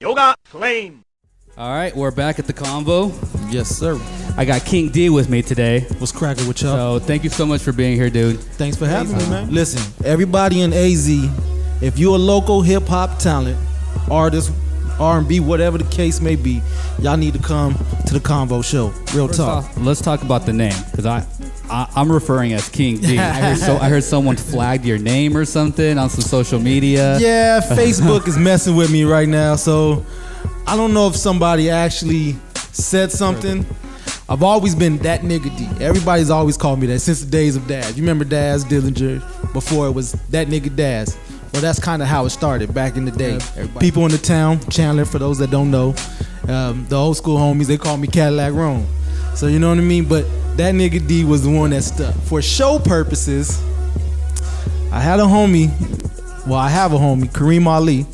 Yoga Flame. All right, we're back at the Convo. Yes, sir. I got King D with me today. What's cracking with y'all? So thank you so much for being here, dude. Thanks for having me, man. Listen, everybody in AZ, if you're a local hip-hop talent, artist, R&B, whatever the case may be, y'all need to come to the Convo Show. Real First talk. off, let's talk about the name, because I'm referring as King D. I heard someone flagged your name or something on some social media. Yeah, Facebook is messing with me right now, so I don't know if somebody actually said something. I've always been that nigga D. Everybody's always called me that since the days of Daz. You remember Daz Dillinger? Before it was that nigga Daz. Well, that's kind of how it started back in the day. People in the town, Chandler, for those that don't know, the old school homies, they call me Cadillac Rome. So you know what I mean? But that nigga D was the one that stuck. For show purposes, I had a homie, well, I have a homie, Kareem Ali.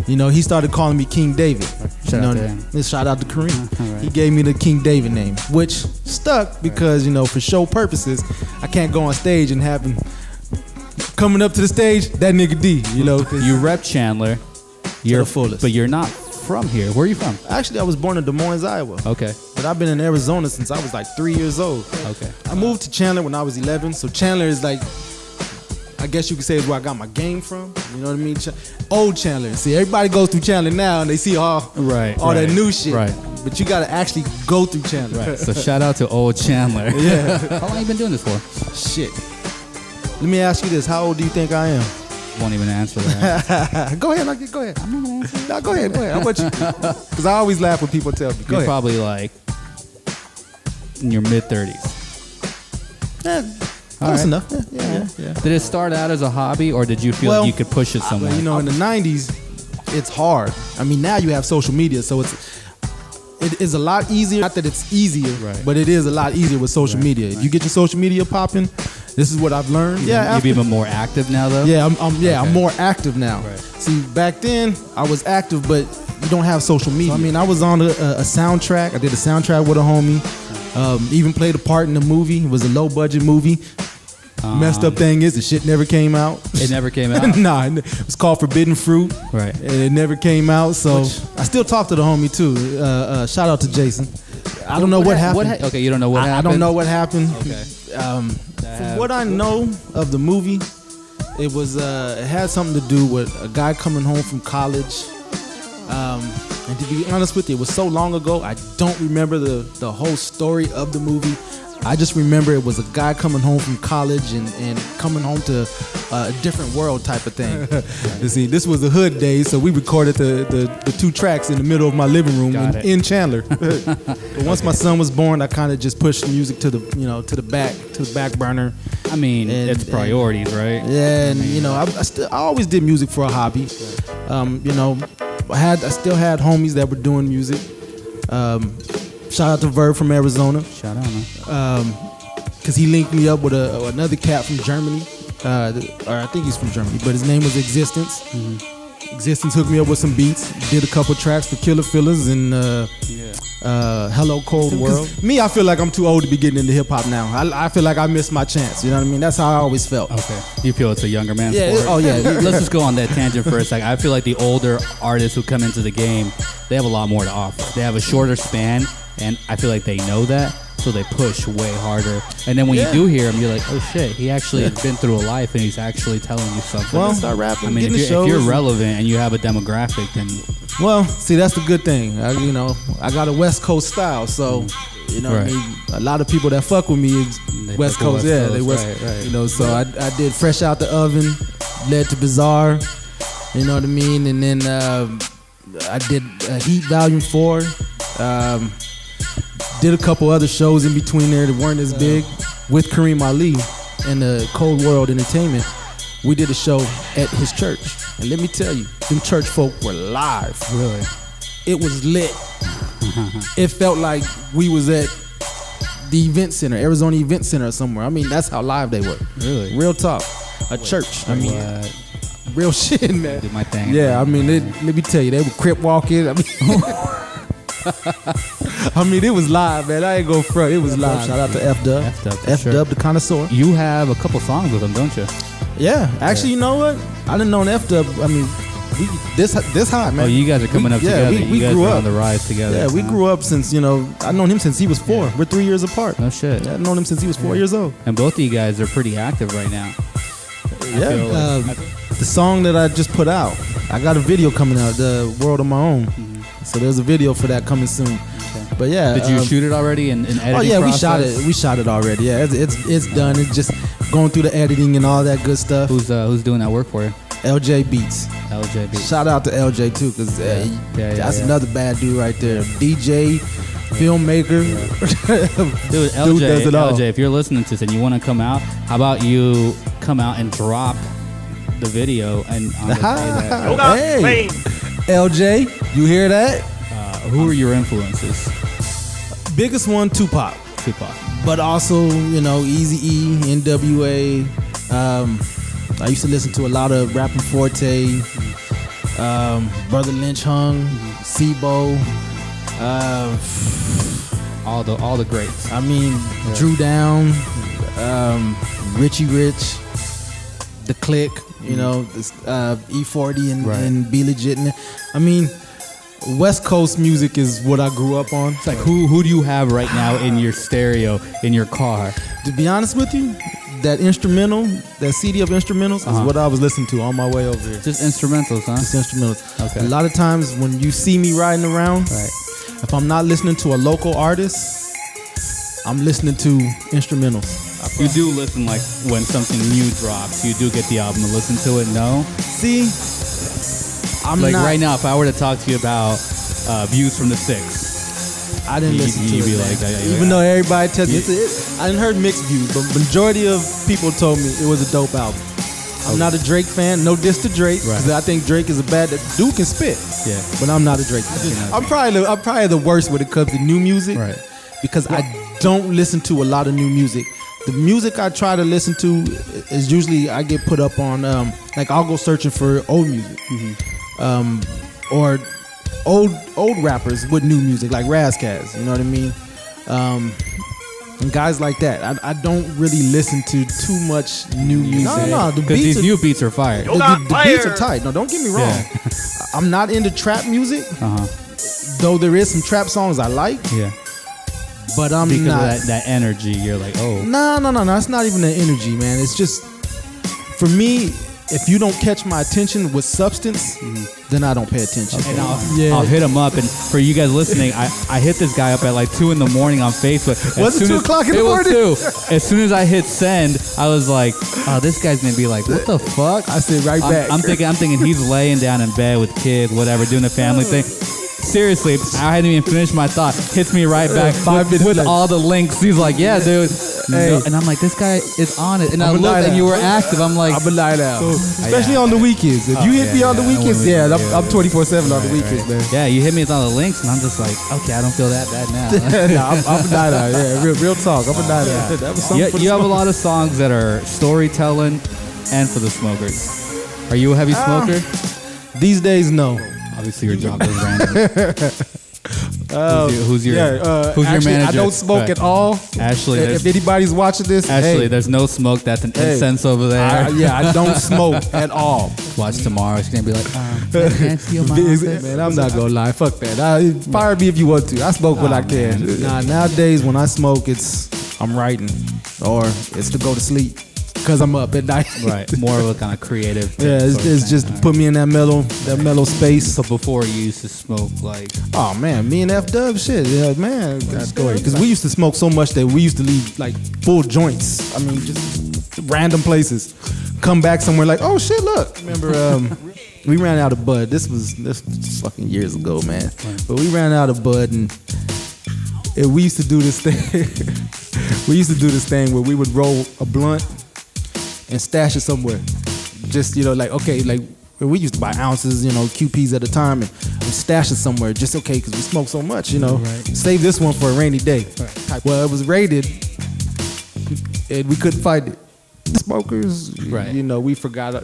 You know, he started calling me King David. Shout out to him. Shout out to Kareem. Right. He gave me the King David name, which stuck because, you know, for show purposes, I can't go on stage and have him coming up to the stage, that nigga D, you know. You rep Chandler. You're the fullest. But you're not from here. Where are you from? Actually, I was born in Des Moines, Iowa. Okay. But I've been in Arizona since I was like 3 years old. Okay. I moved to Chandler when I was 11, so Chandler is like, I guess you could say is where I got my game from. You know what I mean? Old Chandler. See, everybody goes through Chandler now and they see all that new shit. Right. But you gotta actually go through Chandler. Right. So shout out to old Chandler. Yeah. How long you been doing this for? Shit. Let me ask you this. How old do you think I am? Won't even answer that. Go ahead. Go ahead. I'm not gonna answer. No, go ahead. How about you? Because I always laugh when people tell me. Go You're ahead. probably like in your mid-30s. Yeah. Close enough. Yeah. Did it start out as a hobby, or did you feel like you could push it somewhere? Well, you know, in the 90s, it's hard. I mean, now you have social media, so it is a lot easier. Not that it's easier, but it is a lot easier with social media. If you get your social media popping, this is what I've learned. You're even more active now, though? Yeah, I'm more active now. Right. See, back then, I was active, but you don't have social media. So, I mean, I was on a soundtrack. I did a soundtrack with a homie. Even played a part in the movie. It was a low-budget movie. Messed up thing is the shit never came out. It never came out? Nah, it was called Forbidden Fruit. Right. And it never came out, so I still talk to the homie too. Shout out to Jason. I don't know what happened. Okay, you don't know what happened? I don't know what happened. Okay. From what I know of the movie, it was it had something to do with a guy coming home from college. And to be honest with you, it was so long ago, I don't remember the whole story of the movie. I just remember it was a guy coming home from college and coming home to a different world type of thing. You see, this was the hood days, so we recorded the 2 tracks in the middle of my living room in Chandler. But once my son was born, I kind of just pushed the music to the back burner. I mean, it's priorities, right? Yeah, and you know, I always did music for a hobby. You know, I still had homies that were doing music. Shout out to Verb from Arizona. Shout out, man. Because he linked me up with another cat from Germany. Or I think he's from Germany, but his name was Existence. Mm-hmm. Existence hooked me up with some beats. Did a couple tracks for Killer Fillers and Hello Cold World. Me, I feel like I'm too old to be getting into hip hop now. I feel like I missed my chance. You know what I mean? That's how I always felt. Okay. You feel it's a younger man's sport? Oh yeah. Let's just go on that tangent for a second. I feel like the older artists who come into the game, they have a lot more to offer. They have a shorter span. And I feel like they know that, so they push way harder. And then when you do hear him, you're like, oh shit, he actually has been through a life and he's actually telling you something. Well, start rapping. I mean, if you're relevant and you have a demographic, then... Well, see, that's the good thing. I got a West Coast style, so... You know what I mean? A lot of people that fuck with me is West Coast. Yeah, they West. Right. You know, so I did Fresh Out the Oven, led to Bizarre. You know what I mean? And then I did Heat Volume 4. Did a couple other shows in between there that weren't as big with Kareem Ali and the Cold World Entertainment. We did a show at his church. And let me tell you, them church folk were live. Really? It was lit. It felt like we was at the event center, Arizona Event Center or somewhere. I mean, that's how live they were. Really? Real talk. A church. I mean, real shit, man. Did my thing. Yeah, I mean, let me tell you, they were crip walking. I mean... I mean, it was live, man. I ain't go front. It was live. Shout out to F-Dub. F-Dub, the connoisseur. You have a couple songs with him, don't you? Yeah. Actually, you know what? I done known F-Dub, this high, man. Oh, you guys are coming up together. We you guys grew are up on the rise together. Yeah, we grew up since, I've known him since he was 4. We're 3 years apart. No shit. Yeah, I've known him since he was 4 years old. And both of you guys are pretty active right now. Yeah. The song that I just put out, I got a video coming out, The World on My Own. Mm-hmm. So there's a video for that coming soon. Okay. But yeah. Did you shoot it already in editing? Oh yeah, process? we shot it already. Yeah, it's done. It's just going through the editing and all that good stuff. Who's doing that work for you? LJ Beats. LJ Beats. Shout out to LJ too, because that's another bad dude right there. DJ, filmmaker. Dude, LJ, does it all. LJ, if you're listening to this and you want to come out, how about you come out and drop the video and hey, LJ, you hear that? Who are your influences? Biggest one, Tupac. But also, Eazy-E, NWA. I used to listen to a lot of Rappin' Forte, Brother Lynch Hung, Sibo, all the greats. I mean, Drew Down, Richie Rich, The Click, E40 and Be Legit. I mean, West Coast music is what I grew up on. It's like who do you have right now in your stereo in your car? To be honest with you, that instrumental, that CD of instrumentals is what I was listening to on my way over here. Just instrumentals, huh? Just instrumentals. Okay. A lot of times when you see me riding around, if I'm not listening to a local artist, I'm listening to instrumentals. You do listen, like when something new drops, you do get the album to listen to it, no? See, I'm like not, right now, if I were to talk to you about Views from the Six, I didn't listen to you'd be it. Like, even though everybody tells me, I didn't heard mixed views, but majority of people told me it was a dope album. I'm not a Drake fan. No diss to Drake, because I think Drake is a bad dude can spit. Yeah, but I'm not a Drake fan. I'm probably the worst when it comes to new music, because I don't listen to a lot of new music. The music I try to listen to is usually I get put up on like I'll go searching for old music, or old rappers with new music like Razkaz. You know what I mean? And guys like that. I don't really listen to too much new music. No, because these new beats are fire. The beats are tight. No, don't get me wrong. Yeah. I'm not into trap music, though there is some trap songs I like. Yeah. But I'm because not. Of that energy, you're like, oh. No. It's not even the energy, man. It's just, for me, if you don't catch my attention with substance, then I don't pay attention. Okay. And I'll hit him up. And for you guys listening, I hit this guy up at like 2 a.m. on Facebook. Was it 2 o'clock in the morning? It was 2. As soon as I hit send, I was like, oh, this guy's going to be like, what the fuck? I said right back. I'm thinking he's laying down in bed with kids, whatever, doing a family thing. Seriously, I hadn't even finished my thought. Hits me right back with all the links. He's like, yeah, dude. Hey. And I'm like, this guy is on it. And I looked and you were active. I'm like, I'm a night out. So, especially on the weekends. If you hit me on the weekends, I'm 24/7 on the weekends, man. Yeah, you hit me with all the links, and I'm just like, okay, I don't feel that bad now. I'm a night out. Yeah, real talk. I'm a night out. That was something you have a lot of songs that are storytelling and for the smokers. Are you a heavy smoker? These days, no. Obviously, your job is random. Who's your manager? I don't smoke at all. Ashley, if anybody's watching this, Ashley, there's no smoke. That's an incense over there. I don't smoke at all. Watch tomorrow. She's gonna be like, I can't steal my man, I'm not gonna lie. Fuck that. Fire me if you want to. I smoke when I can. Nah, nowadays when I smoke, I'm writing or it's to go to sleep. Because I'm up at night. Right. More of a kind of creative. Yeah, it's just to put me in that mellow space. So before you used to smoke like... Oh, man. Me and F-Dub, shit. Yeah, man. Good story. Because we used to smoke so much that we used to leave like full joints. I mean, just random places. Come back somewhere like, oh, shit, look. Remember, we ran out of bud. This was fucking years ago, man. Right. But we ran out of bud and we used to do this thing. We used to do this thing where we would roll a blunt and stash it somewhere. Just, like, okay, like, we used to buy ounces, QPs at a time and stash it somewhere. Just okay, because we smoke so much, Right. Save this one for a rainy day. Right. Well, it was raided and we couldn't find it. Smokers, right. We forgot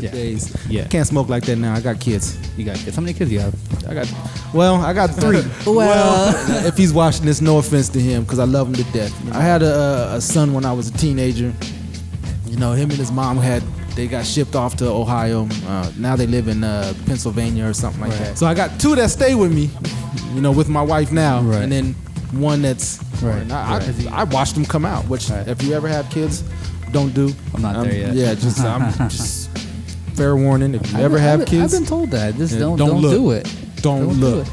days. Yeah. Can't smoke like that now. I got kids. You got kids? How many kids do you have? I got 3. Well, if he's watching this, no offense to him, because I love him to death. I had a son when I was a teenager. Him and his mom had they got shipped off to Ohio. Now they live in Pennsylvania or something like that. So I got 2 that stay with me, with my wife now, and then one that's I watched them come out. Which if you ever have kids, don't do. I'm not there yet. Yeah, just fair warning. If you ever have kids, I've been told that. Just don't do it. Don't look.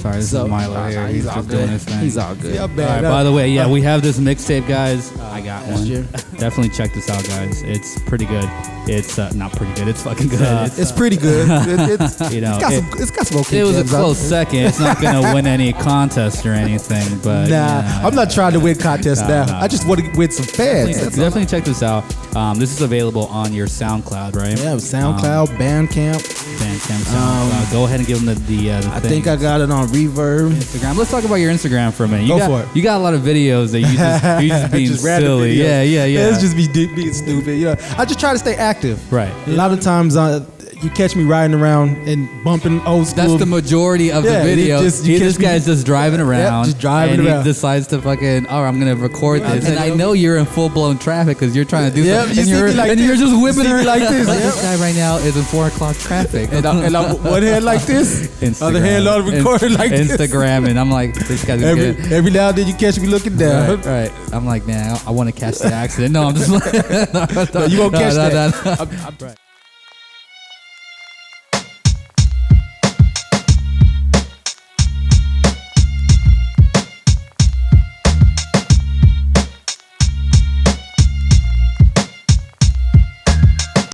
Sorry, this is Milo here. He's just doing his thing. He's all good. All right, by the way, we have this mixtape, guys. I got one. Definitely check this out, guys. It's pretty good. It's not pretty good. It's fucking good. It's pretty good. It's got some okay. It was a close second. It's not gonna win any contest or anything, but I'm not trying to win contests now. I just want to win some fans. Definitely check this out. This is available on your SoundCloud, right? Yeah, SoundCloud, Bandcamp, SoundCloud. Go ahead and give them the I think I got it on Reverb. Instagram. Let's talk about your Instagram for a minute. Go for it. You got a lot of videos that you just being just random silly. videos. Yeah. It's just being stupid. I just try to stay active. Right. A lot of times you catch me riding around and bumping old school. That's the majority of the video. This guy's just driving around. Just driving and around. He decides to fucking, I'm going to record this. And I know you're in full-blown traffic because you're trying to do something. And you're just whipping her like this. This guy right now is in 4 o'clock traffic. And I'm one hand like this. Instagram. Other hand on the recorder like this. Instagram. And I'm like, this guy's every now and then you catch me looking down. Right. I'm like, man, I want to catch the accident. No, I'm just like, no, you won't catch that. Right.